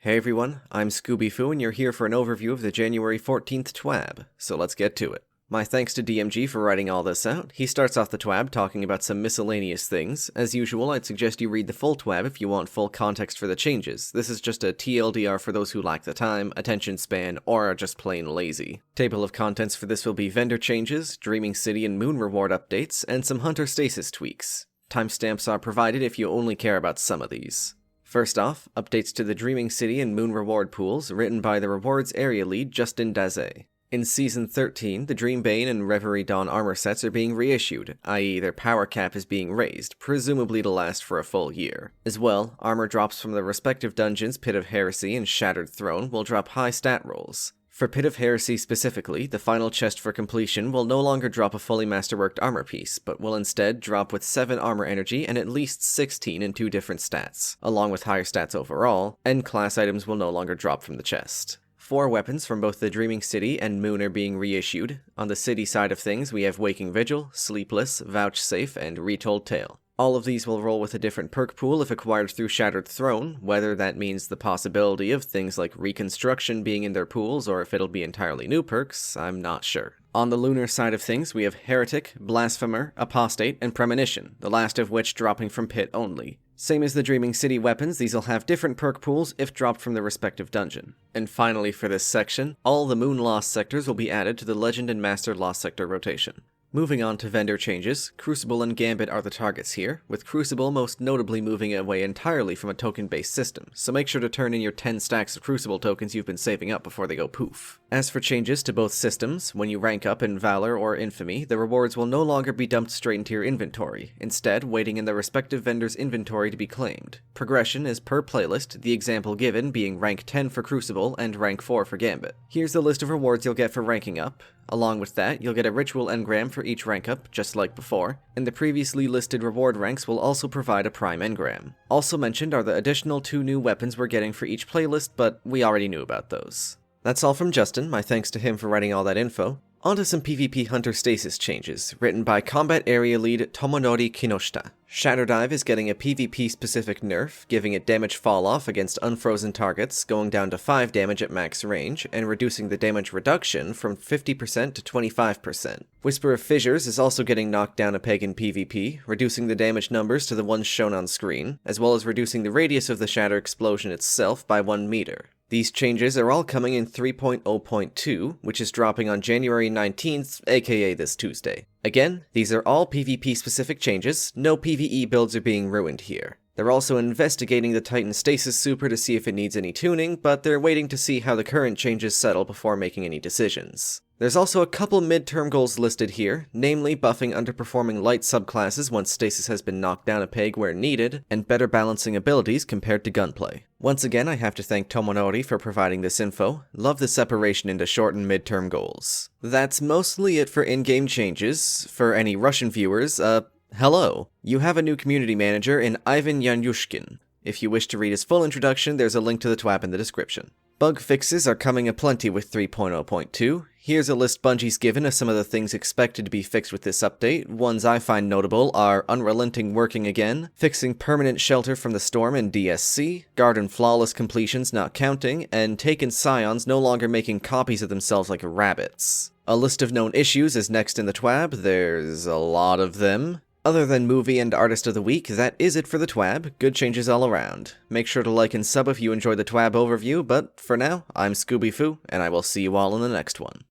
Hey everyone, I'm Scooby-Foo and you're here for an overview of the January 14th TWaB, so let's get to it. My thanks to DMG for writing all this out. He starts off the TWaB talking about some miscellaneous things. As usual, I'd suggest you read the full TWaB if you want full context for the changes. This is just a TLDR for those who lack the time, attention span, or are just plain lazy. Table of contents for this will be vendor changes, Dreaming City and Moon reward updates, and some Hunter Stasis tweaks. Timestamps are provided if you only care about some of these. First off, updates to the Dreaming City and Moon reward pools, written by the rewards area lead Justin Daze. In Season 13, the Dreambane and Reverie Dawn armor sets are being reissued, i.e. their power cap is being raised, presumably to last for a full year. As well, armor drops from the respective dungeons Pit of Heresy and Shattered Throne will drop high stat rolls. For Pit of Heresy specifically, the final chest for completion will no longer drop a fully masterworked armor piece, but will instead drop with 7 armor energy and at least 16 in 2 different stats. Along with higher stats overall, end class items will no longer drop from the chest. 4 weapons from both the Dreaming City and Moon are being reissued. On the city side of things, we have Waking Vigil, Sleepless, Vouchsafe, and Retold Tale. All of these will roll with a different perk pool if acquired through Shattered Throne, whether that means the possibility of things like Reconstruction being in their pools or if it'll be entirely new perks, I'm not sure. On the lunar side of things, we have Heretic, Blasphemer, Apostate, and Premonition, the last of which dropping from Pit only. Same as the Dreaming City weapons, these will have different perk pools if dropped from the respective dungeon. And finally for this section, all the Moon Lost sectors will be added to the Legend and Master Lost sector rotation. Moving on to vendor changes, Crucible and Gambit are the targets here, with Crucible most notably moving away entirely from a token-based system, so make sure to turn in your 10 stacks of Crucible tokens you've been saving up before they go poof. As for changes to both systems, when you rank up in Valor or Infamy, the rewards will no longer be dumped straight into your inventory, instead waiting in the respective vendor's inventory to be claimed. Progression is per playlist, the example given being rank 10 for Crucible and rank 4 for Gambit. Here's the list of rewards you'll get for ranking up. Along with that, you'll get a ritual engram for each rank up, just like before, and the previously listed reward ranks will also provide a prime engram. Also mentioned are the additional 2 new weapons we're getting for each playlist, but we already knew about those. That's all from Justin, my thanks to him for writing all that info. On to some PvP Hunter Stasis changes, written by Combat Area Lead Tomonori Kinoshita. Shatterdive is getting a PvP-specific nerf, giving it damage falloff against unfrozen targets, going down to 5 damage at max range, and reducing the damage reduction from 50% to 25%. Whisper of Fissures is also getting knocked down a peg in PvP, reducing the damage numbers to the ones shown on screen, as well as reducing the radius of the shatter explosion itself by 1 meter. These changes are all coming in 3.0.2, which is dropping on January 19th, aka this Tuesday. Again, these are all PvP-specific changes, no PvE builds are being ruined here. They're also investigating the Titan Stasis Super to see if it needs any tuning, but they're waiting to see how the current changes settle before making any decisions. There's also a couple midterm goals listed here, namely buffing underperforming light subclasses once Stasis has been knocked down a peg where needed, and better balancing abilities compared to gunplay. Once again, I have to thank Tomonori for providing this info. Love the separation into short and midterm goals. That's mostly it for in-game changes. For any Russian viewers, hello. You have a new community manager in Ivan Yanyushkin. If you wish to read his full introduction, there's a link to the TWaB in the description. Bug fixes are coming aplenty with 3.0.2. Here's a list Bungie's given of some of the things expected to be fixed with this update. Ones I find notable are Unrelenting working again, fixing permanent shelter from the storm in DSC, guard and flawless completions not counting, and Taken Scions no longer making copies of themselves like rabbits. A list of known issues is next in the TWaB. There's a lot of them. Other than Movie and Artist of the Week, that is it for the TWaB. Good changes all around. Make sure to like and sub if you enjoyed the TWaB overview, but for now, I'm Scooby-Foo, and I will see you all in the next one.